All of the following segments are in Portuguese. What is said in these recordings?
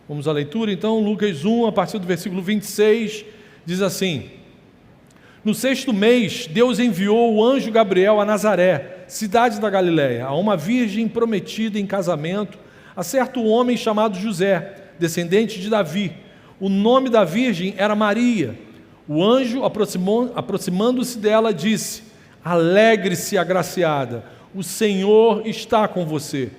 Vamos à leitura, então. Lucas 1, a partir do versículo 26, diz assim: No 6º mês, Deus enviou o anjo Gabriel a Nazaré, cidade da Galiléia, a uma virgem prometida em casamento a certo homem chamado José, descendente de Davi. O nome da virgem era Maria. O anjo, aproximando-se dela, disse: Alegre-se, agraciada, o Senhor está com você.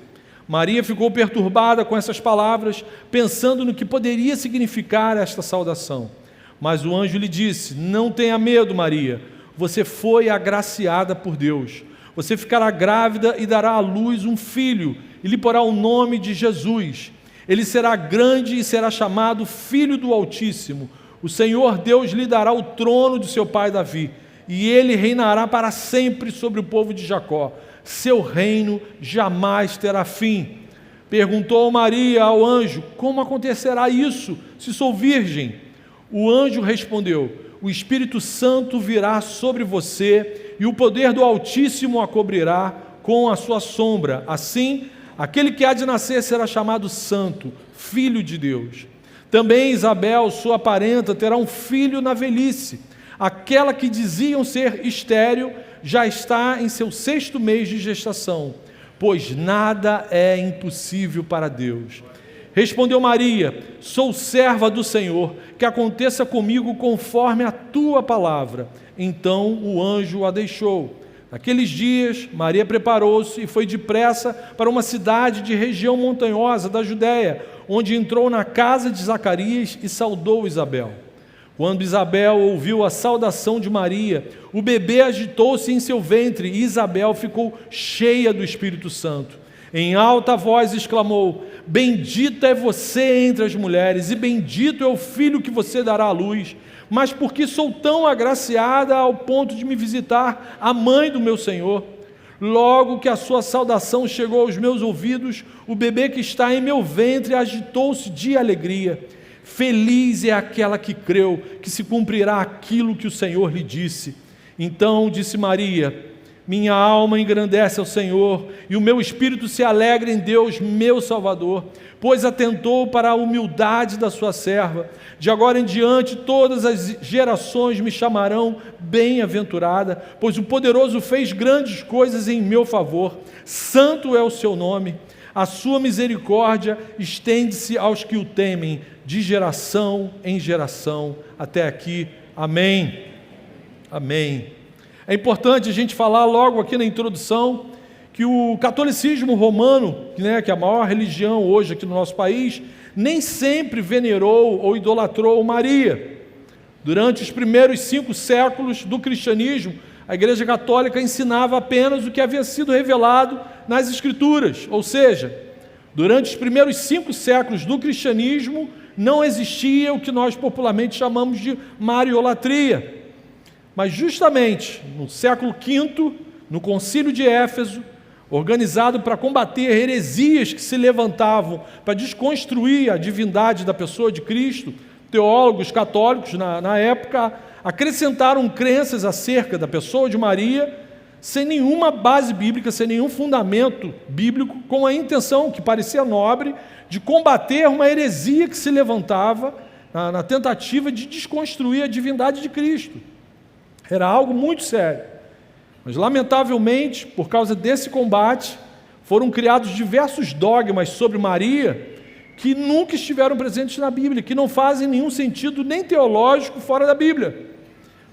Maria ficou perturbada com essas palavras, pensando no que poderia significar esta saudação. Mas o anjo lhe disse: Não tenha medo, Maria, você foi agraciada por Deus. Você ficará grávida e dará à luz um filho, e lhe porá o nome de Jesus. Ele será grande e será chamado Filho do Altíssimo. O Senhor Deus lhe dará o trono de seu pai Davi, e ele reinará para sempre sobre o povo de Jacó. Seu reino jamais terá fim. Perguntou Maria ao anjo: Como acontecerá isso, se sou virgem? O anjo respondeu: O Espírito Santo virá sobre você, e o poder do Altíssimo a cobrirá com a sua sombra. Assim, aquele que há de nascer será chamado Santo, Filho de Deus. Também Isabel, sua parenta, terá um filho na velhice. Aquela que diziam ser estéril já está em seu 6º mês de gestação, pois nada é impossível para Deus. Respondeu Maria: Sou serva do Senhor, que aconteça comigo conforme a tua palavra. Então o anjo a deixou. Naqueles dias, Maria preparou-se e foi depressa para uma cidade de região montanhosa da Judéia, onde entrou na casa de Zacarias e saudou Isabel. Quando Isabel ouviu a saudação de Maria, o bebê agitou-se em seu ventre e Isabel ficou cheia do Espírito Santo. Em alta voz exclamou: Bendita é você entre as mulheres, e bendito é o filho que você dará à luz. Mas por que sou tão agraciada ao ponto de me visitar a mãe do meu Senhor? Logo que a sua saudação chegou aos meus ouvidos, o bebê que está em meu ventre agitou-se de alegria. Feliz é aquela que creu que se cumprirá aquilo que o Senhor lhe disse. Então disse Maria: Minha alma engrandece ao Senhor, e o meu espírito se alegra em Deus, meu Salvador, pois atentou para a humildade da sua serva. De agora em diante todas as gerações me chamarão bem-aventurada, pois o Poderoso fez grandes coisas em meu favor. Santo é o seu nome. A sua misericórdia estende-se aos que o temem, de geração em geração. Até aqui. Amém. Amém. É importante a gente falar logo aqui na introdução que o catolicismo romano, que é a maior religião hoje aqui no nosso país, nem sempre venerou ou idolatrou Maria. Durante os primeiros 5 séculos do cristianismo, a Igreja Católica ensinava apenas o que havia sido revelado nas Escrituras, ou seja, durante os primeiros 5 séculos do cristianismo não existia o que nós popularmente chamamos de mariolatria. Mas justamente no século V, no Concílio de Éfeso, organizado para combater heresias que se levantavam para desconstruir a divindade da pessoa de Cristo, teólogos católicos na época acrescentaram crenças acerca da pessoa de Maria, sem nenhuma base bíblica, sem nenhum fundamento bíblico, com a intenção, que parecia nobre, de combater uma heresia que se levantava na tentativa de desconstruir a divindade de Cristo. Era algo muito sério. Mas, lamentavelmente, por causa desse combate, foram criados diversos dogmas sobre Maria que nunca estiveram presentes na Bíblia, que não fazem nenhum sentido nem teológico fora da Bíblia.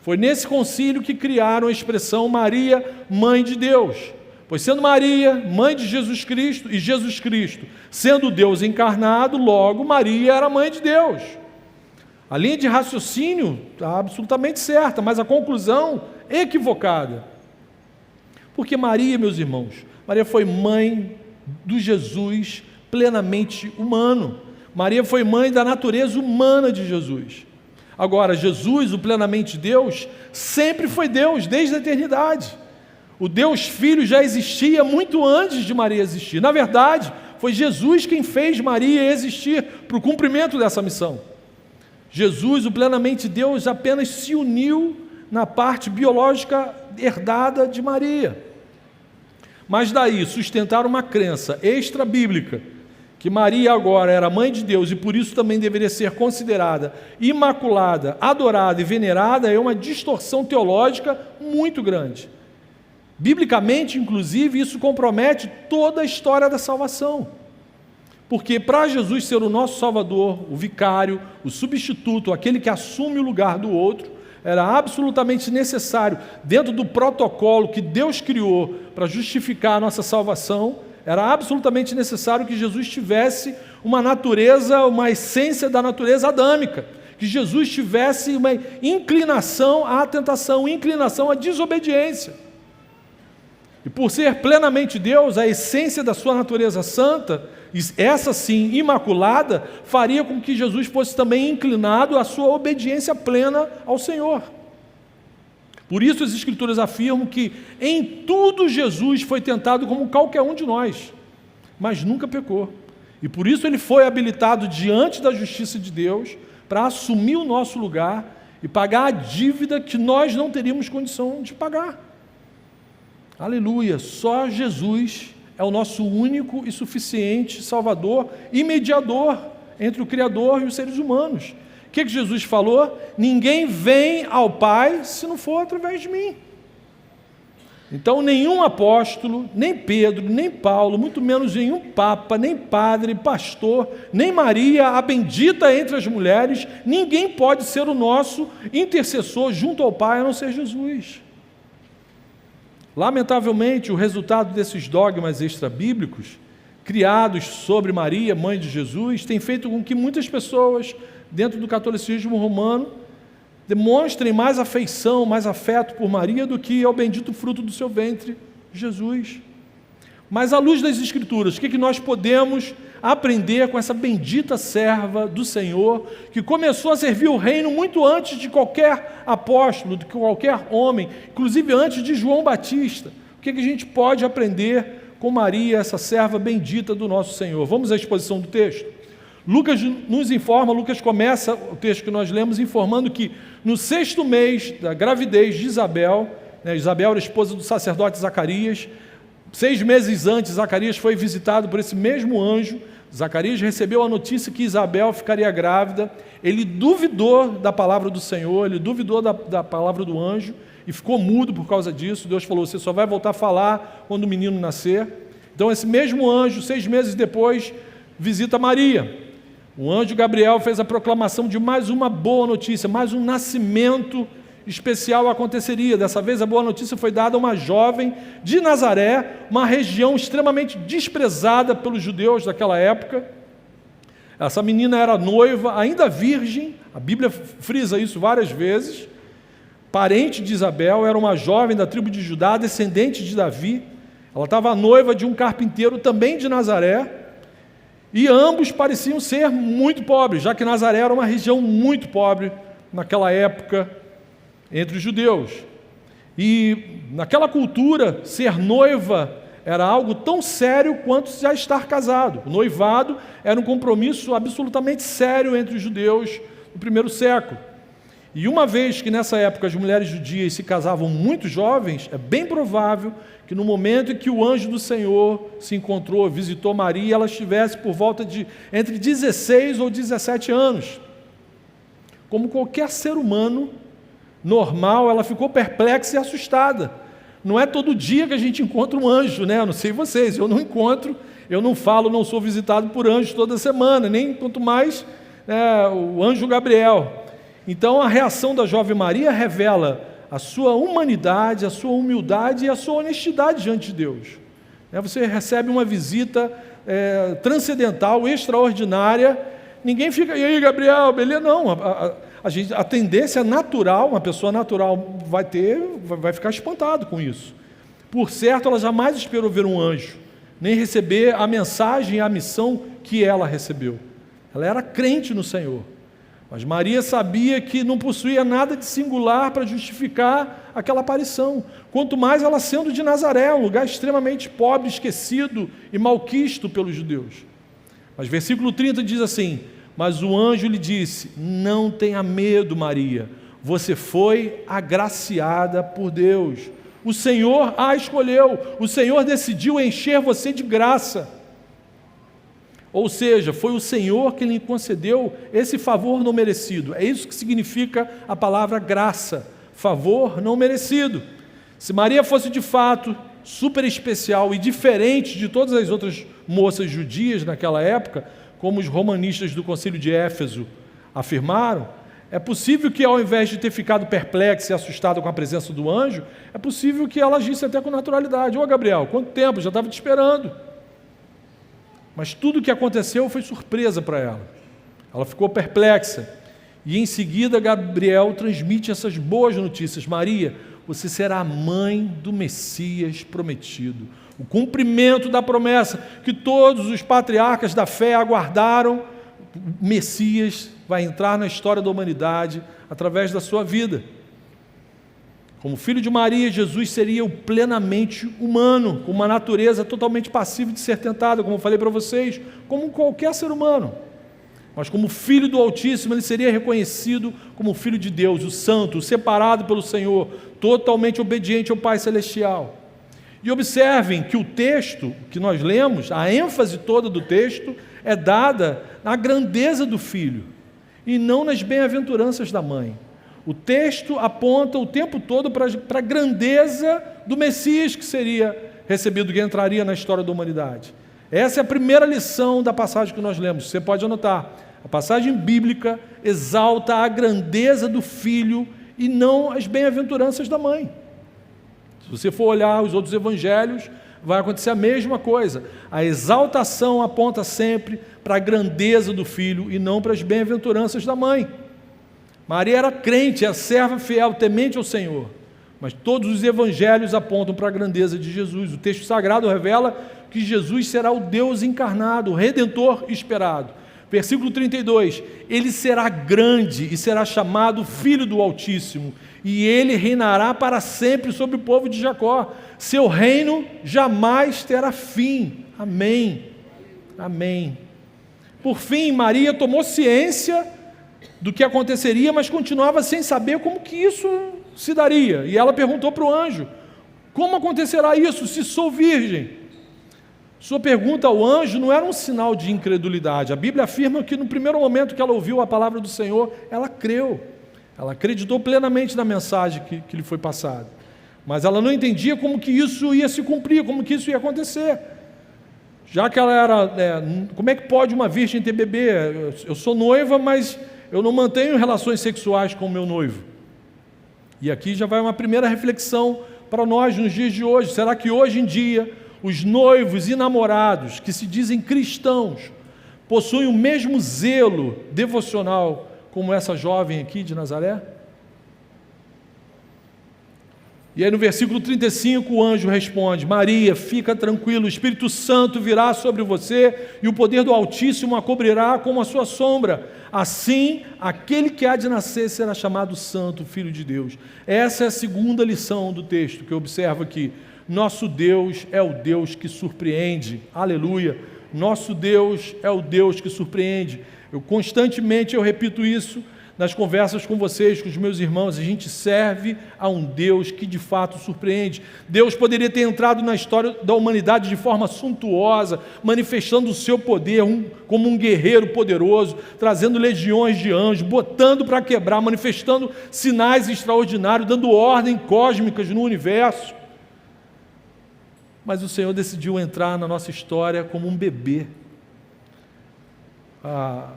Foi nesse concílio que criaram a expressão Maria, Mãe de Deus. Pois sendo Maria, mãe de Jesus Cristo, e Jesus Cristo sendo Deus encarnado, logo Maria era mãe de Deus. A linha de raciocínio está absolutamente certa, mas a conclusão equivocada. Porque Maria, meus irmãos, Maria foi mãe do Jesus plenamente humano. Maria foi mãe da natureza humana de Jesus. Agora, Jesus, o plenamente Deus, sempre foi Deus, desde a eternidade. O Deus Filho já existia muito antes de Maria existir. Na verdade, foi Jesus quem fez Maria existir para o cumprimento dessa missão. Jesus, o plenamente Deus, apenas se uniu na parte biológica herdada de Maria. Mas daí sustentar uma crença extra-bíblica que Maria agora era mãe de Deus e por isso também deveria ser considerada imaculada, adorada e venerada, é uma distorção teológica muito grande. Biblicamente, inclusive, isso compromete toda a história da salvação. Porque para Jesus ser o nosso Salvador, o vicário, o substituto, aquele que assume o lugar do outro, era absolutamente necessário, dentro do protocolo que Deus criou para justificar a nossa salvação, era absolutamente necessário que Jesus tivesse uma natureza, uma essência da natureza adâmica, que Jesus tivesse uma inclinação à tentação, inclinação à desobediência. E por ser plenamente Deus, a essência da sua natureza santa, essa sim, imaculada, faria com que Jesus fosse também inclinado à sua obediência plena ao Senhor. Por isso as Escrituras afirmam que em tudo Jesus foi tentado como qualquer um de nós, mas nunca pecou. E por isso ele foi habilitado diante da justiça de Deus para assumir o nosso lugar e pagar a dívida que nós não teríamos condição de pagar. Aleluia! Só Jesus é o nosso único e suficiente Salvador e mediador entre o Criador e os seres humanos. O que Jesus falou? Ninguém vem ao Pai se não for através de mim. Então nenhum apóstolo, nem Pedro, nem Paulo, muito menos nenhum papa, nem padre, pastor, nem Maria, a bendita entre as mulheres, ninguém pode ser o nosso intercessor junto ao Pai a não ser Jesus. Lamentavelmente, o resultado desses dogmas extrabíblicos, criados sobre Maria, mãe de Jesus, tem feito com que muitas pessoas, dentro do catolicismo romano, demonstrem mais afeição, mais afeto por Maria do que ao bendito fruto do seu ventre, Jesus. Mas à luz das Escrituras, o que nós podemos aprender com essa bendita serva do Senhor, que começou a servir o reino muito antes de qualquer apóstolo, de qualquer homem, inclusive antes de João Batista? O que a gente pode aprender com Maria, essa serva bendita do nosso Senhor? Vamos à exposição do texto? Lucas nos informa, Lucas começa o texto que nós lemos informando que no 6º mês da gravidez de Isabel, Isabel era esposa do sacerdote Zacarias, 6 meses antes, Zacarias foi visitado por esse mesmo anjo. Zacarias recebeu a notícia que Isabel ficaria grávida. Ele duvidou da palavra do Senhor, ele duvidou da palavra do anjo e ficou mudo por causa disso. Deus falou: você só vai voltar a falar quando o menino nascer. Então esse mesmo anjo, 6 meses depois, visita Maria. O anjo Gabriel fez a proclamação de mais uma boa notícia, mais um nascimento especial aconteceria. Dessa vez a boa notícia foi dada a uma jovem de Nazaré, uma região extremamente desprezada pelos judeus daquela época. Essa menina era noiva, ainda virgem, a Bíblia frisa isso várias vezes, parente de Isabel, era uma jovem da tribo de Judá, descendente de Davi. Ela estava noiva de um carpinteiro também de Nazaré, e ambos pareciam ser muito pobres, já que Nazaré era uma região muito pobre naquela época entre os judeus. E naquela cultura, ser noiva era algo tão sério quanto já estar casado. O noivado era um compromisso absolutamente sério entre os judeus no primeiro século. E uma vez que nessa época as mulheres judias se casavam muito jovens, é bem provável que no momento em que o anjo do Senhor se encontrou, visitou Maria, ela estivesse por volta de entre 16 ou 17 anos. Como qualquer ser humano normal, ela ficou perplexa e assustada. Não é todo dia que a gente encontra um anjo, né? Eu não sei vocês, eu não encontro, eu não falo, não sou visitado por anjos toda semana, nem quanto mais o anjo Gabriel. Então a reação da jovem Maria revela a sua humanidade, a sua humildade e a sua honestidade diante de Deus. Você recebe uma visita transcendental, extraordinária, ninguém fica, e aí Gabriel, beleza? Não, a tendência natural, uma pessoa natural vai ficar espantado com isso. Por certo, ela jamais esperou ver um anjo, nem receber a mensagem, a missão que ela recebeu. Ela era crente no Senhor. Mas Maria sabia que não possuía nada de singular para justificar aquela aparição. Quanto mais ela sendo de Nazaré, um lugar extremamente pobre, esquecido e malquisto pelos judeus. Mas versículo 30 diz assim: mas o anjo lhe disse: não tenha medo, Maria, você foi agraciada por Deus. O Senhor a escolheu, o Senhor decidiu encher você de graça. Ou seja, foi o Senhor que lhe concedeu esse favor não merecido. É isso que significa a palavra graça, favor não merecido. Se Maria fosse de fato super especial e diferente de todas as outras moças judias naquela época, como os romanistas do Concílio de Éfeso afirmaram, é possível que, ao invés de ter ficado perplexa e assustada com a presença do anjo, é possível que ela agisse até com naturalidade. Ô Gabriel, quanto tempo? Eu já estava te esperando. Mas tudo o que aconteceu foi surpresa para ela. Ela ficou perplexa. E em seguida Gabriel transmite essas boas notícias. Maria, você será a mãe do Messias prometido. O cumprimento da promessa que todos os patriarcas da fé aguardaram. O Messias vai entrar na história da humanidade através da sua vida. Como filho de Maria, Jesus seria o plenamente humano, com uma natureza totalmente passível de ser tentada, como eu falei para vocês, como qualquer ser humano. Mas como filho do Altíssimo, ele seria reconhecido como filho de Deus, o santo, o separado pelo Senhor, totalmente obediente ao Pai Celestial. E observem que o texto que nós lemos, a ênfase toda do texto, é dada na grandeza do filho, e não nas bem-aventuranças da mãe. O texto aponta o tempo todo para a grandeza do Messias que seria recebido, que entraria na história da humanidade. Essa é a primeira lição da passagem que nós lemos. Você pode anotar. A passagem bíblica exalta a grandeza do filho e não as bem-aventuranças da mãe. Se você for olhar os outros evangelhos, vai acontecer a mesma coisa. A exaltação aponta sempre para a grandeza do filho e não para as bem-aventuranças da mãe. Maria era crente, é serva fiel, temente ao Senhor. Mas todos os evangelhos apontam para a grandeza de Jesus. O texto sagrado revela que Jesus será o Deus encarnado, o Redentor esperado. Versículo 32, ele será grande e será chamado Filho do Altíssimo, e ele reinará para sempre sobre o povo de Jacó. Seu reino jamais terá fim. Amém. Amém. Por fim, Maria tomou ciência do que aconteceria, mas continuava sem saber como que isso se daria. E ela perguntou para o anjo, como acontecerá isso se sou virgem? Sua pergunta ao anjo não era um sinal de incredulidade. A Bíblia afirma que no primeiro momento que ela ouviu a palavra do Senhor, ela creu. Ela acreditou plenamente na mensagem que lhe foi passada. Mas ela não entendia como que isso ia se cumprir, como que isso ia acontecer. Já que ela era... como é que pode uma virgem ter bebê? Eu sou noiva, mas eu não mantenho relações sexuais com o meu noivo. E aqui já vai uma primeira reflexão para nós nos dias de hoje. Será que hoje em dia os noivos e namorados que se dizem cristãos possuem o mesmo zelo devocional como essa jovem aqui de Nazaré? E aí no versículo 35 o anjo responde, Maria, fica tranquila, o Espírito Santo virá sobre você e o poder do Altíssimo a cobrirá como a sua sombra. Assim, aquele que há de nascer será chamado Santo, Filho de Deus. Essa é a segunda lição do texto que eu observo aqui. Nosso Deus é o Deus que surpreende. Aleluia. Nosso Deus é o Deus que surpreende. Constantemente eu repito isso nas conversas com vocês, com os meus irmãos. A gente serve a um Deus que de fato surpreende. Deus poderia ter entrado na história da humanidade de forma suntuosa, manifestando o seu poder como um guerreiro poderoso, trazendo legiões de anjos, botando para quebrar, manifestando sinais extraordinários, dando ordem cósmicas no universo. Mas o Senhor decidiu entrar na nossa história como um bebê. A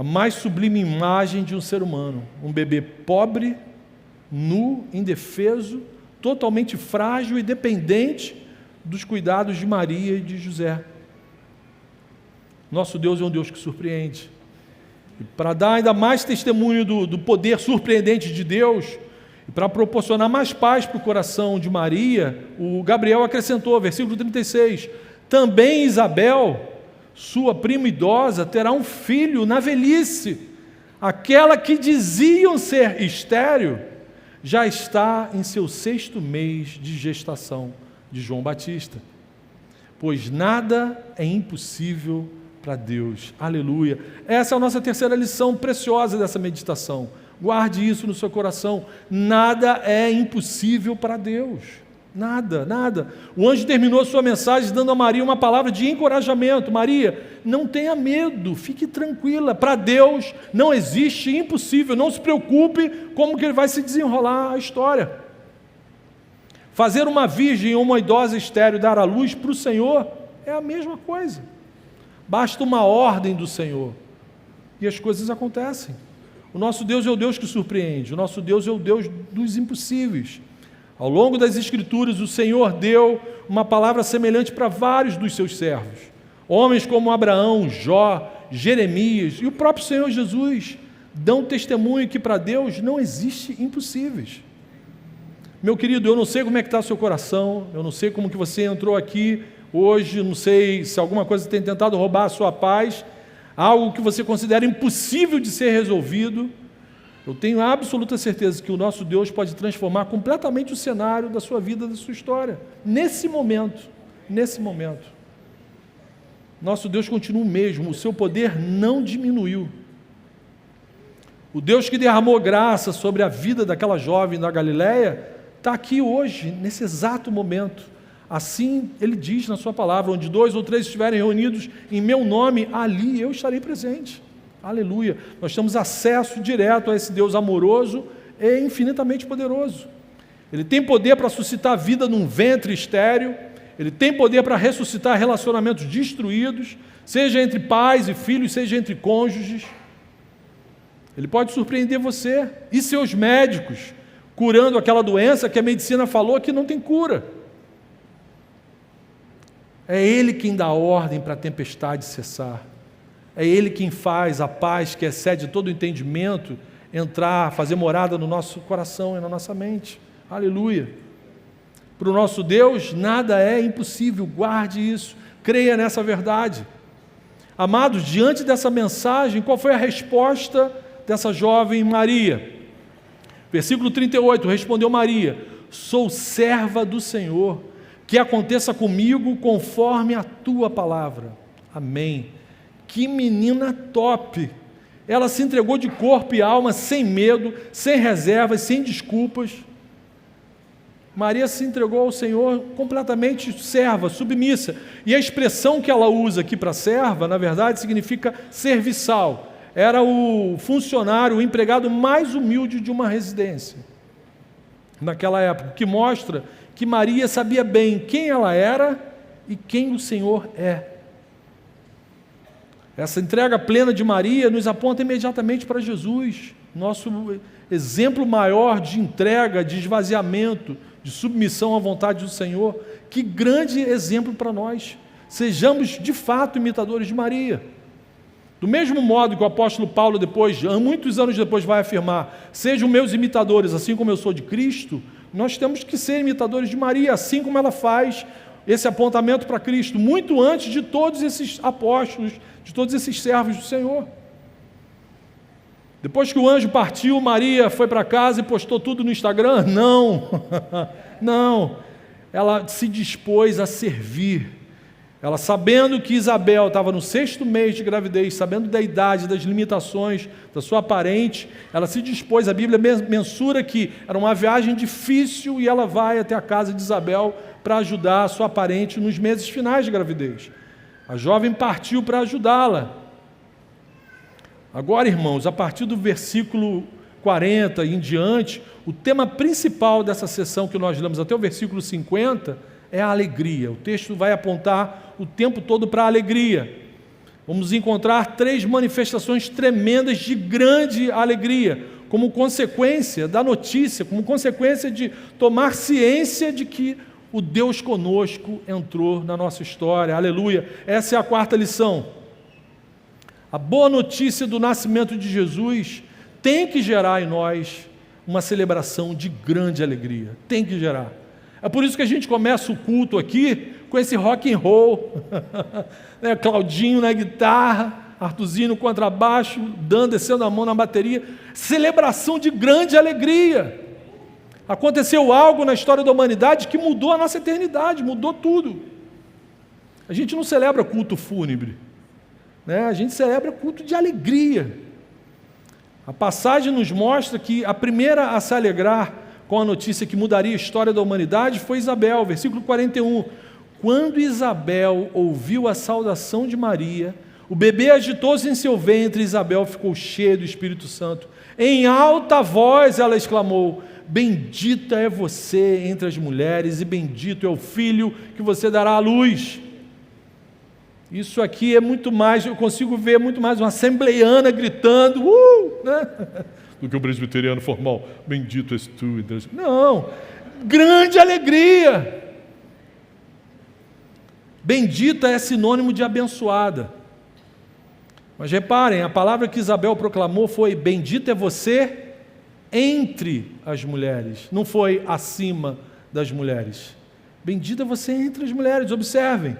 mais sublime imagem de um ser humano. Um bebê pobre, nu, indefeso, totalmente frágil e dependente dos cuidados de Maria e de José. Nosso Deus é um Deus que surpreende. E para dar ainda mais testemunho do poder surpreendente de Deus, e para proporcionar mais paz para o coração de Maria, o Gabriel acrescentou, versículo 36, também Isabel, sua prima idosa, terá um filho na velhice. Aquela que diziam ser estéril, já está em seu 6º mês de gestação, de João Batista. Pois nada é impossível para Deus. Aleluia. Essa é a nossa terceira lição preciosa dessa meditação. Guarde isso no seu coração. Nada é impossível para Deus. Nada, nada. O anjo terminou a sua mensagem dando a Maria uma palavra de encorajamento. Maria, não tenha medo, fique tranquila. Para Deus não existe impossível, não se preocupe como que ele vai se desenrolar a história. Fazer uma virgem ou uma idosa estéril dar à luz para o Senhor é a mesma coisa. Basta uma ordem do Senhor e as coisas acontecem. O nosso Deus é o Deus que surpreende, o nosso Deus é o Deus dos impossíveis. Ao longo das Escrituras, o Senhor deu uma palavra semelhante para vários dos seus servos. Homens como Abraão, Jó, Jeremias e o próprio Senhor Jesus dão testemunho que para Deus não existe impossíveis. Meu querido, eu não sei como é que está o seu coração, eu não sei como que você entrou aqui hoje, não sei se alguma coisa tem tentado roubar a sua paz, algo que você considera impossível de ser resolvido. Eu tenho absoluta certeza que o nosso Deus pode transformar completamente o cenário da sua vida, da sua história. Nesse momento. Nosso Deus continua o mesmo, o seu poder não diminuiu. O Deus que derramou graça sobre a vida daquela jovem da Galileia está aqui hoje, nesse exato momento. Assim ele diz na sua palavra, onde 2 ou 3 estiverem reunidos em meu nome, ali eu estarei presente. Aleluia! Nós temos acesso direto a esse Deus amoroso e infinitamente poderoso. Ele tem poder para suscitar vida num ventre estéril, ele tem poder para ressuscitar relacionamentos destruídos, seja entre pais e filhos, seja entre cônjuges. Ele pode surpreender você e seus médicos, curando aquela doença que a medicina falou que não tem cura. É Ele quem dá ordem para a tempestade cessar. É Ele quem faz a paz que excede todo o entendimento entrar, fazer morada no nosso coração e na nossa mente. Aleluia! Para o nosso Deus, nada é impossível, guarde isso, creia nessa verdade. Amados, diante dessa mensagem, qual foi a resposta dessa jovem Maria? Versículo 38, respondeu Maria: sou serva do Senhor, que aconteça comigo conforme a tua palavra. Amém. Que menina top! Ela se entregou de corpo e alma, sem medo, sem reservas, sem desculpas. Maria se entregou ao Senhor completamente serva, submissa. E a expressão que ela usa aqui para serva, na verdade, significa serviçal. Era o funcionário, o empregado mais humilde de uma residência naquela época, que mostra que Maria sabia bem quem ela era e quem o Senhor é. Essa entrega plena de Maria nos aponta imediatamente para Jesus, nosso exemplo maior de entrega, de esvaziamento, de submissão à vontade do Senhor. Que grande exemplo para nós. Sejamos de fato imitadores de Maria. Do mesmo modo que o apóstolo Paulo depois, muitos anos depois, vai afirmar: sejam meus imitadores, assim como eu sou de Cristo. Nós temos que ser imitadores de Maria, assim como ela faz esse apontamento para Cristo, muito antes de todos esses apóstolos, de todos esses servos do Senhor. Depois que o anjo partiu, Maria foi para casa e postou tudo no Instagram? Não, não. Ela se dispôs a servir. Ela, sabendo que Isabel estava no 6º mês de gravidez, sabendo da idade, das limitações da sua parente, ela se dispôs, a Bíblia mensura que era uma viagem difícil e ela vai até a casa de Isabel para ajudar a sua parente nos meses finais de gravidez. A jovem partiu para ajudá-la. Agora, irmãos, a partir do versículo 40 e em diante, o tema principal dessa sessão que nós lemos até o versículo 50 é a alegria. O texto vai apontar o tempo todo para a alegria. Vamos encontrar 3 manifestações tremendas de grande alegria, como consequência da notícia, como consequência de tomar ciência de que o Deus conosco entrou na nossa história. Aleluia! Essa é a 4ª lição. A boa notícia do nascimento de Jesus tem que gerar em nós uma celebração de grande alegria. Tem que gerar. É por isso que a gente começa o culto aqui com esse rock and roll, né? Claudinho na guitarra, Artuzinho no contrabaixo, descendo a mão na bateria. Celebração de grande alegria. Aconteceu algo na história da humanidade que mudou a nossa eternidade, mudou tudo. A gente não celebra culto fúnebre, né? A gente celebra culto de alegria. A passagem nos mostra que a primeira a se alegrar com a notícia que mudaria a história da humanidade foi Isabel, versículo 41. Quando Isabel ouviu a saudação de Maria, o bebê agitou-se em seu ventre e Isabel ficou cheia do Espírito Santo. Em alta voz ela exclamou: bendita é você entre as mulheres e bendito é o filho que você dará à luz. Isso aqui é muito mais, eu consigo ver muito mais uma assembleiana gritando, né? Do que um presbiteriano formal. Bendito és tu. Não, grande alegria. Bendita é sinônimo de abençoada. Mas reparem, a palavra que Isabel proclamou foi: bendita é você entre as mulheres, não foi acima das mulheres. Bendita é você entre as mulheres, observem.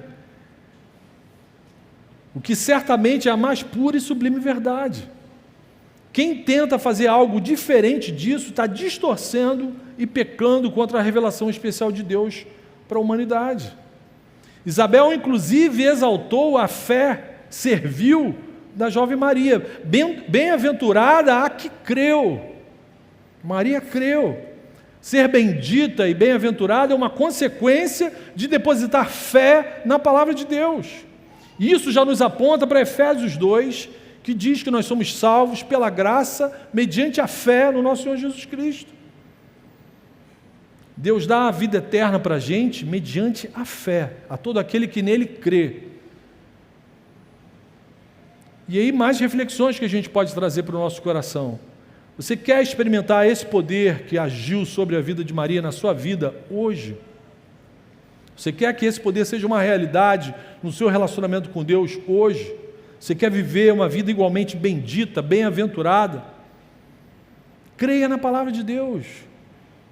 O que certamente é a mais pura e sublime verdade. Quem tenta fazer algo diferente disso está distorcendo e pecando contra a revelação especial de Deus para a humanidade. Isabel, inclusive, exaltou a fé servil da jovem Maria. Bem-aventurada a que creu. Maria creu. Ser bendita e bem-aventurada é uma consequência de depositar fé na palavra de Deus. Isso já nos aponta para Efésios 2, que diz que nós somos salvos pela graça, mediante a fé no nosso Senhor Jesus Cristo. Deus dá a vida eterna para a gente mediante a fé, a todo aquele que nele crê. E aí mais reflexões que a gente pode trazer para o nosso coração. Você quer experimentar esse poder que agiu sobre a vida de Maria na sua vida hoje? Você quer que esse poder seja uma realidade no seu relacionamento com Deus hoje? Você quer viver uma vida igualmente bendita, bem-aventurada? Creia na palavra de Deus.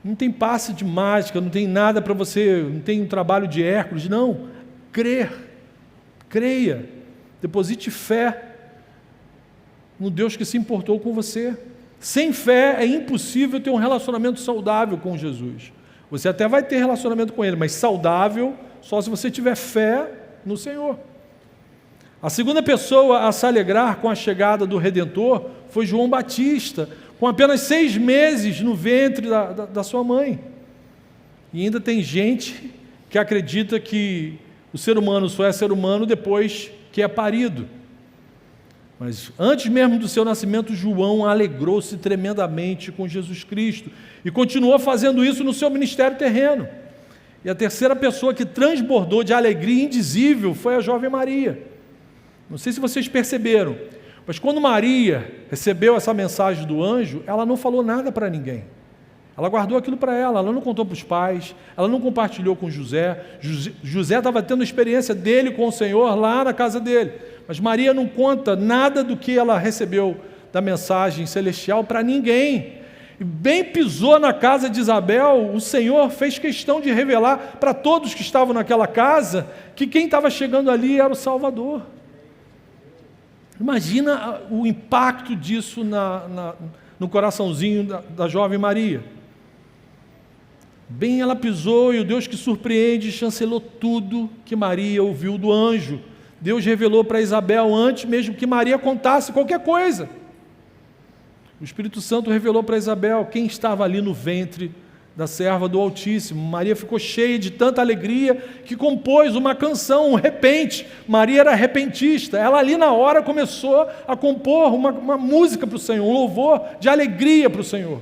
Não tem passe de mágica, não tem nada para você, não tem um trabalho de Hércules, não. Crer, creia, deposite fé no Deus que se importou com você. Sem fé é impossível ter um relacionamento saudável com Jesus. Você até vai ter relacionamento com Ele, mas saudável só se você tiver fé no Senhor. A segunda pessoa a se alegrar com a chegada do Redentor foi João Batista, com apenas 6 meses no ventre da sua mãe. E ainda tem gente que acredita que o ser humano só é ser humano depois que é parido. Mas antes mesmo do seu nascimento, João alegrou-se tremendamente com Jesus Cristo e continuou fazendo isso no seu ministério terreno. E a terceira pessoa que transbordou de alegria indizível foi a jovem Maria. Não sei se vocês perceberam, mas quando Maria recebeu essa mensagem do anjo, ela não falou nada para ninguém. Ela guardou aquilo para ela não contou para os pais, ela não compartilhou com José. José estava tendo a experiência dele com o Senhor lá na casa dele. Mas Maria não conta nada do que ela recebeu da mensagem celestial para ninguém. E bem pisou na casa de Isabel, o Senhor fez questão de revelar para todos que estavam naquela casa que quem estava chegando ali era o Salvador. Imagina o impacto disso no coraçãozinho da jovem Maria. Bem ela pisou e o Deus que surpreende chancelou tudo que Maria ouviu do anjo. Deus revelou para Isabel antes mesmo que Maria contasse qualquer coisa. O Espírito Santo revelou para Isabel quem estava ali no ventre da serva do Altíssimo. Maria ficou cheia de tanta alegria que compôs uma canção, um repente. Maria era repentista, ela ali na hora começou a compor uma música para o Senhor, um louvor de alegria para o Senhor.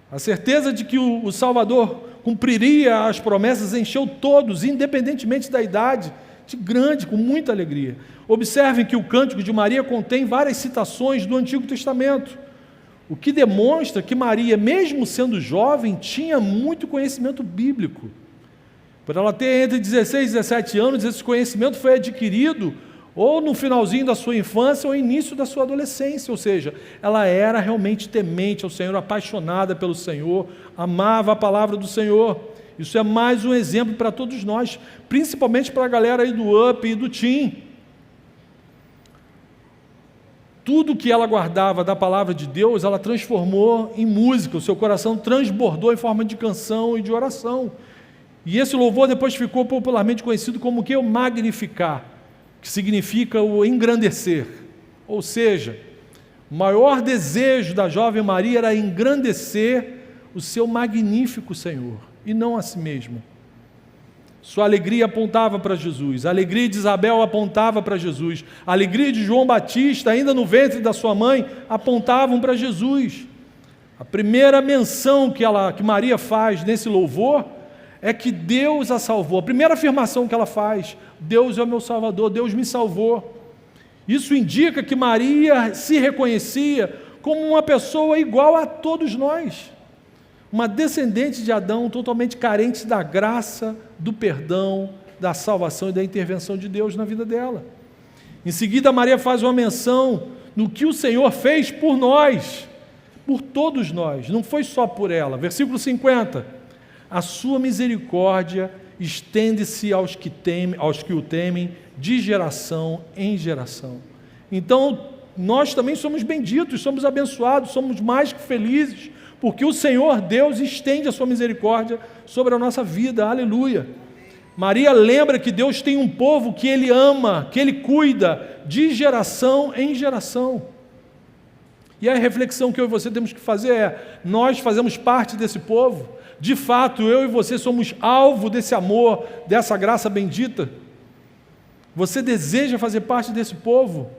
A certeza de que o Salvador cumpriria as promessas encheu todos, independentemente da idade, de grande, com muita alegria. Observem que o Cântico de Maria contém várias citações do Antigo Testamento, o que demonstra que Maria, mesmo sendo jovem, tinha muito conhecimento bíblico. Por ela ter entre 16 e 17 anos, esse conhecimento foi adquirido ou no finalzinho da sua infância ou início da sua adolescência, ou seja, ela era realmente temente ao Senhor, apaixonada pelo Senhor, amava a palavra do Senhor. Isso é mais um exemplo para todos nós, principalmente para a galera aí do UP e do Team. Tudo que ela guardava da palavra de Deus, ela transformou em música, o seu coração transbordou em forma de canção e de oração. E esse louvor depois ficou popularmente conhecido como o que? O magnificar, que significa o engrandecer. Ou seja, o maior desejo da jovem Maria era engrandecer o seu magnífico Senhor, e não a si mesma. Sua alegria apontava para Jesus, a alegria de Isabel apontava para Jesus, a alegria de João Batista, ainda no ventre da sua mãe, apontavam para Jesus. A primeira menção que Maria faz nesse louvor é que Deus a salvou. A primeira afirmação que ela faz: Deus é o meu Salvador, Deus me salvou. Isso indica que Maria se reconhecia como uma pessoa igual a todos nós, uma descendente de Adão, totalmente carente da graça, do perdão, da salvação e da intervenção de Deus na vida dela. Em seguida, Maria faz uma menção no que o Senhor fez por nós, por todos nós, não foi só por ela. Versículo 50: a sua misericórdia estende-se aos que o temem, de geração em geração. Então, nós também somos benditos, somos abençoados, somos mais que felizes, porque o Senhor Deus estende a sua misericórdia sobre a nossa vida, aleluia. Maria lembra que Deus tem um povo que Ele ama, que Ele cuida, de geração em geração. E a reflexão que eu e você temos que fazer é: nós fazemos parte desse povo? De fato, eu e você somos alvo desse amor, dessa graça bendita? Você deseja fazer parte desse povo?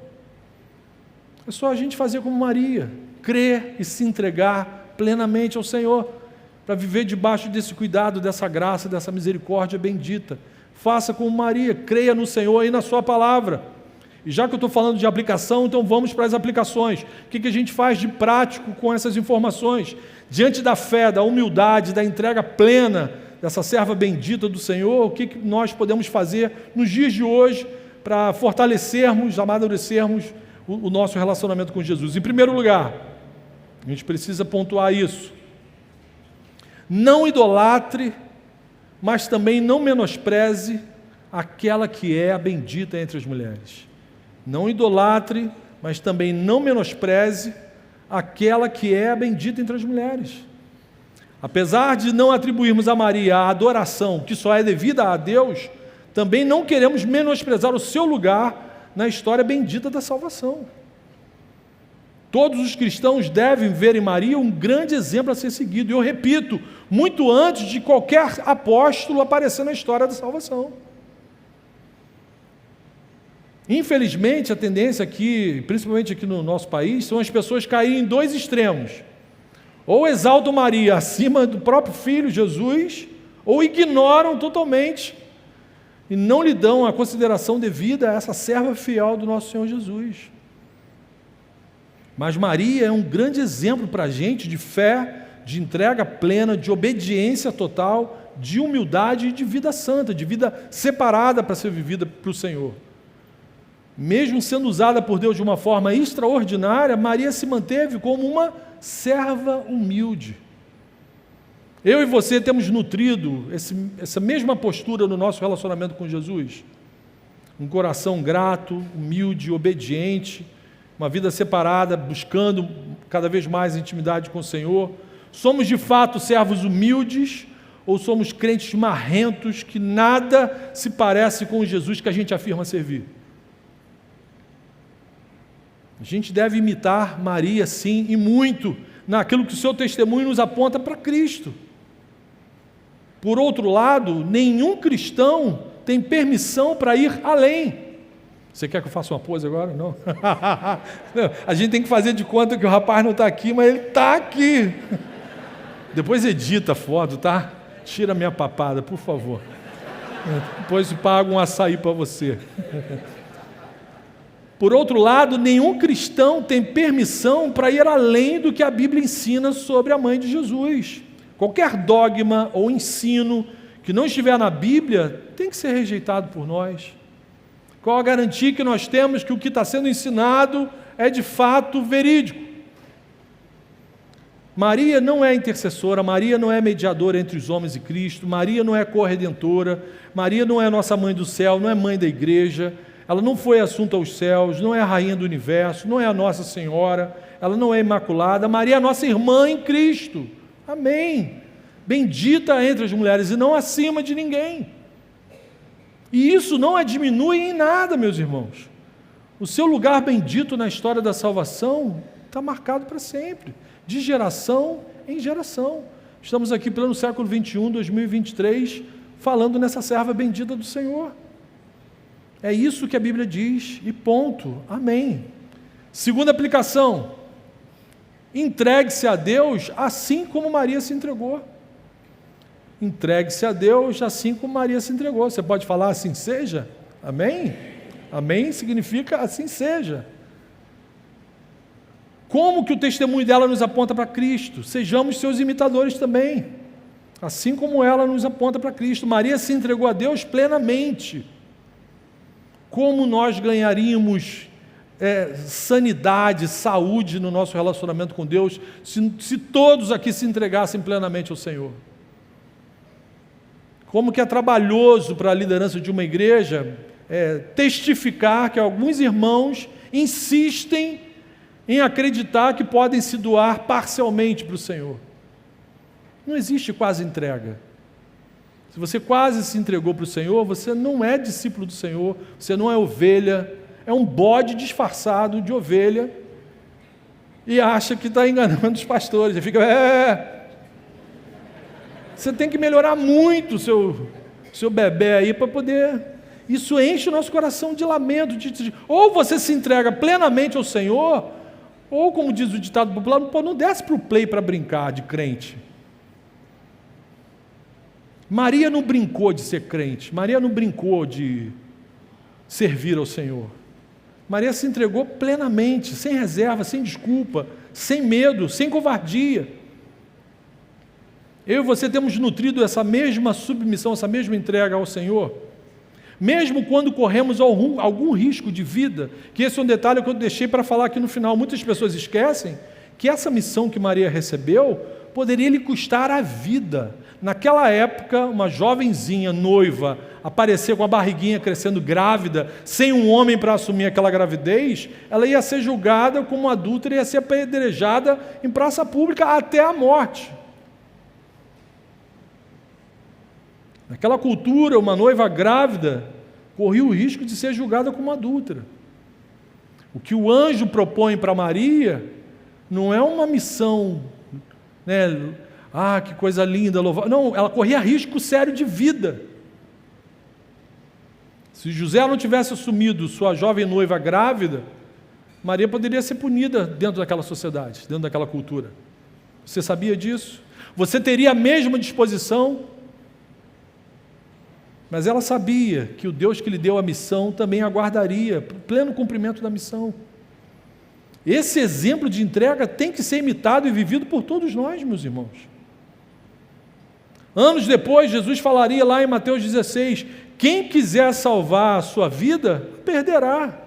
É só a gente fazer como Maria, crer e se entregar plenamente ao Senhor, para viver debaixo desse cuidado, dessa graça, dessa misericórdia bendita. Faça como Maria, creia no Senhor e na sua palavra. E já que eu estou falando de aplicação, então vamos para as aplicações. O que a gente faz de prático com essas informações? Diante da fé, da humildade, da entrega plena dessa serva bendita do Senhor, o que nós podemos fazer nos dias de hoje para fortalecermos, amadurecermos o nosso relacionamento com Jesus? Em primeiro lugar, a gente precisa pontuar isso: não idolatre, mas também não menospreze aquela que é a bendita entre as mulheres. Não idolatre, mas também não menospreze aquela que é a bendita entre as mulheres. Apesar de não atribuirmos a Maria a adoração que só é devida a Deus, também não queremos menosprezar o seu lugar na história bendita da salvação. Todos os cristãos devem ver em Maria um grande exemplo a ser seguido. E eu repito, muito antes de qualquer apóstolo aparecer na história da salvação. Infelizmente, a tendência aqui, principalmente aqui no nosso país, são as pessoas caírem em dois extremos: ou exaltam Maria acima do próprio Filho Jesus, ou ignoram totalmente e não lhe dão a consideração devida a essa serva fiel do nosso Senhor Jesus. Mas Maria é um grande exemplo para a gente de fé, de entrega plena, de obediência total, de humildade e de vida santa, de vida separada para ser vivida para o Senhor. Mesmo sendo usada por Deus de uma forma extraordinária, Maria se manteve como uma serva humilde. Eu e você temos nutrido essa mesma postura no nosso relacionamento com Jesus. Um coração grato, humilde, obediente, uma vida separada, buscando cada vez mais intimidade com o Senhor. Somos de fato servos humildes ou somos crentes marrentos que nada se parece com o Jesus que a gente afirma servir? A gente deve imitar Maria, sim, e muito, naquilo que o seu testemunho nos aponta para Cristo. Por outro lado, nenhum cristão tem permissão para ir além. Você quer que eu faça uma pose agora? Não? Não, a gente tem que fazer de conta que o rapaz não está aqui, mas ele está aqui. Depois edita a foto, tá? Tira a minha papada, por favor. Depois eu pago um açaí para você. Por outro lado, nenhum cristão tem permissão para ir além do que a Bíblia ensina sobre a mãe de Jesus. Qualquer dogma ou ensino que não estiver na Bíblia tem que ser rejeitado por nós. Qual a garantia que nós temos que o que está sendo ensinado é de fato verídico? Maria não é intercessora, Maria não é mediadora entre os homens e Cristo, Maria não é corredentora, Maria não é nossa mãe do céu, não é mãe da igreja, ela não foi assunta aos céus, não é a rainha do universo, não é a Nossa Senhora, ela não é imaculada. Maria é a nossa irmã em Cristo. Amém. Bendita entre as mulheres e não acima de ninguém. E isso não a diminui em nada, meus irmãos. O seu lugar bendito na história da salvação está marcado para sempre, de geração em geração. Estamos aqui pleno século 21, 2023, falando nessa serva bendita do Senhor. É isso que a Bíblia diz, e ponto. Amém. Segunda aplicação: entregue-se a Deus assim como Maria se entregou. Entregue-se a Deus assim como Maria se entregou. Você pode falar assim seja? Amém? Amém significa assim seja. Como que o testemunho dela nos aponta para Cristo? Sejamos seus imitadores também, assim como ela nos aponta para Cristo. Maria se entregou a Deus plenamente. Como nós ganharíamos sanidade, saúde no nosso relacionamento com Deus, se todos aqui se entregassem plenamente ao Senhor? Como que é trabalhoso para a liderança de uma igreja testificar que alguns irmãos insistem em acreditar que podem se doar parcialmente para o Senhor. Não existe quase entrega. Se você quase se entregou para o Senhor, você não é discípulo do Senhor, você não é ovelha, é um bode disfarçado de ovelha e acha que está enganando os pastores. Ele fica, Você tem que melhorar muito o seu bebê aí para poder... Isso enche o nosso coração de lamento. Ou você se entrega plenamente ao Senhor, ou, como diz o ditado popular, não desce para o play para brincar de crente. Maria não brincou de ser crente, Maria não brincou de servir ao Senhor. Maria se entregou plenamente, sem reserva, sem desculpa, sem medo, sem covardia. Eu e você temos nutrido essa mesma submissão, essa mesma entrega ao Senhor, mesmo quando corremos algum risco de vida, que esse é um detalhe que eu deixei para falar aqui no final. Muitas pessoas esquecem que essa missão que Maria recebeu poderia lhe custar a vida. Naquela época, uma jovenzinha noiva aparecer com a barriguinha crescendo grávida, sem um homem para assumir aquela gravidez, ela ia ser julgada como adúltera e ia ser apedrejada em praça pública até a morte. Naquela cultura, uma noiva grávida corria o risco de ser julgada como adúltera. O que o anjo propõe para Maria não é uma missão, que coisa linda, louvável. Não, ela corria risco sério de vida. Se José não tivesse assumido sua jovem noiva grávida, Maria poderia ser punida dentro daquela sociedade, dentro daquela cultura. Você sabia disso? Você teria a mesma disposição? Mas ela sabia que o Deus que lhe deu a missão também aguardaria o pleno cumprimento da missão. Esse exemplo de entrega tem que ser imitado e vivido por todos nós, meus irmãos. Anos depois, Jesus falaria lá em Mateus 16, quem quiser salvar a sua vida, perderá.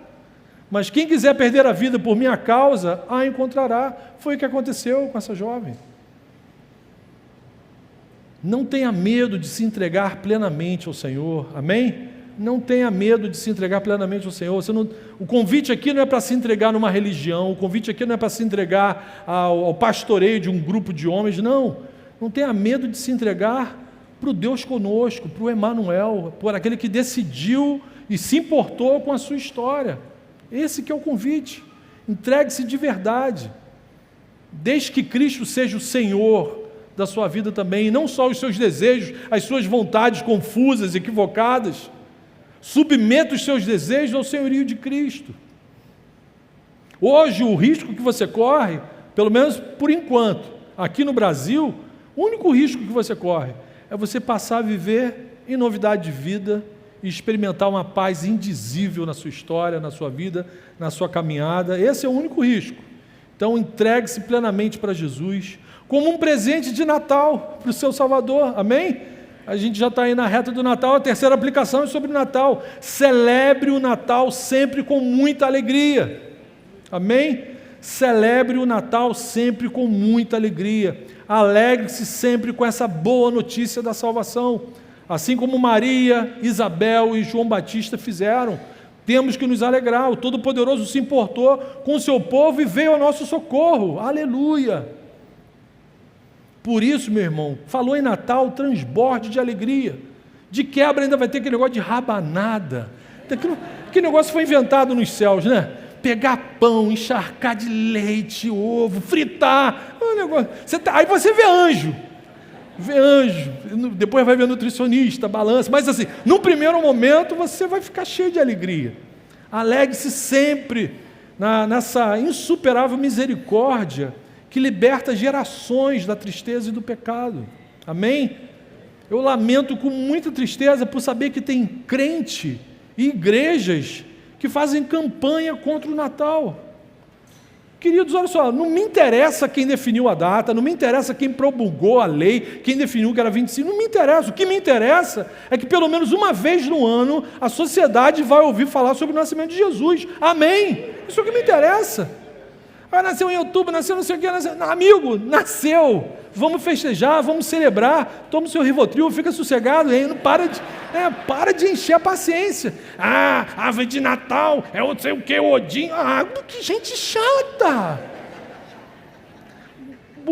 Mas quem quiser perder a vida por minha causa, a encontrará. Foi o que aconteceu com essa jovem. Não tenha medo de se entregar plenamente ao Senhor, amém? Não tenha medo de se entregar plenamente ao Senhor. O convite aqui não é para se entregar numa religião, o convite aqui não é para se entregar ao pastoreio de um grupo de homens, não. Não tenha medo de se entregar para o Deus conosco, para o Emanuel, por aquele que decidiu e se importou com a sua história. Esse que é o convite. Entregue-se de verdade. Deixe que Cristo seja o Senhor da sua vida também, e não só os seus desejos, as suas vontades confusas, equivocadas. Submeta os seus desejos ao senhorio de Cristo. Hoje, o risco que você corre, pelo menos por enquanto, aqui no Brasil, o único risco que você corre é você passar a viver em novidade de vida e experimentar uma paz indizível na sua história, na sua vida, na sua caminhada. Esse é o único risco. Então, entregue-se plenamente para Jesus, como um presente de Natal para o seu Salvador, amém? A gente já está aí na reta do Natal, a terceira aplicação é sobre o Natal. Celebre o Natal sempre com muita alegria, amém? Celebre o Natal sempre com muita alegria, alegre-se sempre com essa boa notícia da salvação, assim como Maria, Isabel e João Batista fizeram. Temos que nos alegrar, o Todo-Poderoso se importou com o seu povo e veio ao nosso socorro, aleluia! Por isso, meu irmão, falou em Natal, transborde de alegria. De quebra ainda vai ter aquele negócio de rabanada. Que negócio foi inventado nos céus, né? Pegar pão, encharcar de leite, ovo, fritar. Aí você vê anjo. vê anjo, depois vai ver nutricionista, balança, mas assim, no primeiro momento você vai ficar cheio de alegria. Alegre-se sempre nessa insuperável misericórdia que liberta gerações da tristeza e do pecado. Amém? Eu lamento com muita tristeza por saber que tem crente e igrejas que fazem campanha contra o Natal. Queridos, olha só, não me interessa quem definiu a data, não me interessa quem promulgou a lei, quem definiu que era 25, não me interessa. O que me interessa é que pelo menos uma vez no ano a sociedade vai ouvir falar sobre o nascimento de Jesus. Amém? Isso é o que me interessa. Ah, nasceu em outubro, nasceu não sei o que, nasceu. Amigo, nasceu. Vamos festejar, vamos celebrar. Toma o seu Rivotril, fica sossegado, não para de encher a paciência. Ah, árvore de Natal, é o não sei o que, o Odin. Ah, que gente chata.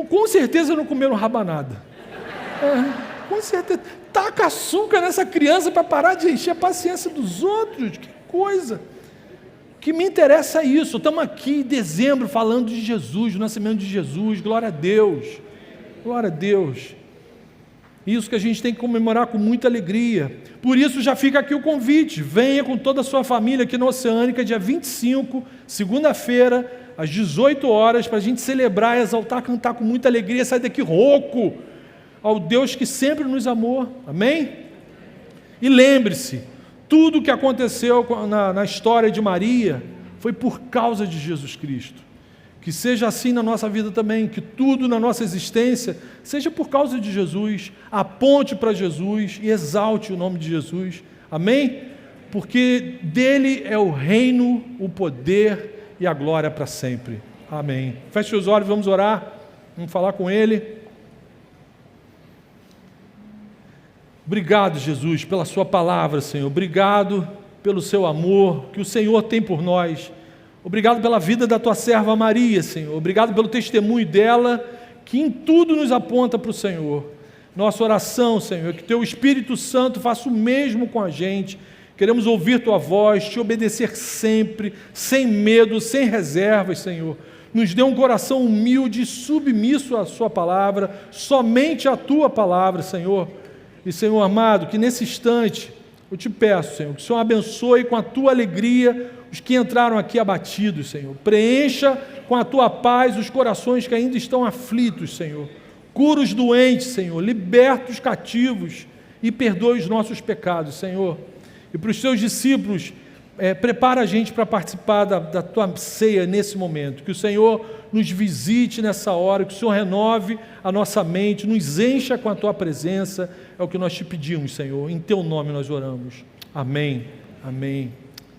Com certeza não comeram rabanada. Com certeza. Taca açúcar nessa criança para parar de encher a paciência dos outros. Que coisa. O que me interessa é isso. Estamos aqui em dezembro falando de Jesus, do nascimento de Jesus. Glória a Deus. Glória a Deus. Isso que a gente tem que comemorar com muita alegria. Por isso já fica aqui o convite. Venha com toda a sua família aqui na Oceânica, dia 25, segunda-feira, às 18 horas, para a gente celebrar, exaltar, cantar com muita alegria, sair daqui rouco ao Deus que sempre nos amou. Amém? E lembre-se, tudo o que aconteceu na história de Maria foi por causa de Jesus Cristo. Que seja assim na nossa vida também, que tudo na nossa existência seja por causa de Jesus, aponte para Jesus e exalte o nome de Jesus, amém? Porque dele é o reino, o poder e a glória para sempre, amém. Feche os olhos, vamos orar, vamos falar com ele. Obrigado, Jesus, pela sua palavra, Senhor, obrigado pelo seu amor que o Senhor tem por nós. Obrigado pela vida da tua serva Maria, Senhor. Obrigado pelo testemunho dela, que em tudo nos aponta para o Senhor. Nossa oração, Senhor, é que teu Espírito Santo faça o mesmo com a gente. Queremos ouvir tua voz, te obedecer sempre, sem medo, sem reservas, Senhor. Nos dê um coração humilde e submisso à sua palavra, somente à tua palavra, Senhor. E, Senhor amado, que nesse instante, eu te peço, Senhor, que o Senhor abençoe com a tua alegria os que entraram aqui abatidos, Senhor. Preencha com a tua paz os corações que ainda estão aflitos, Senhor. Cura os doentes, Senhor. Liberta os cativos e perdoa os nossos pecados, Senhor. E para os teus discípulos, prepara a gente para participar da tua ceia nesse momento. Que o Senhor nos visite nessa hora, que o Senhor renove a nossa mente, nos encha com a tua presença. É o que nós te pedimos, Senhor. Em teu nome nós oramos. Amém. Amém.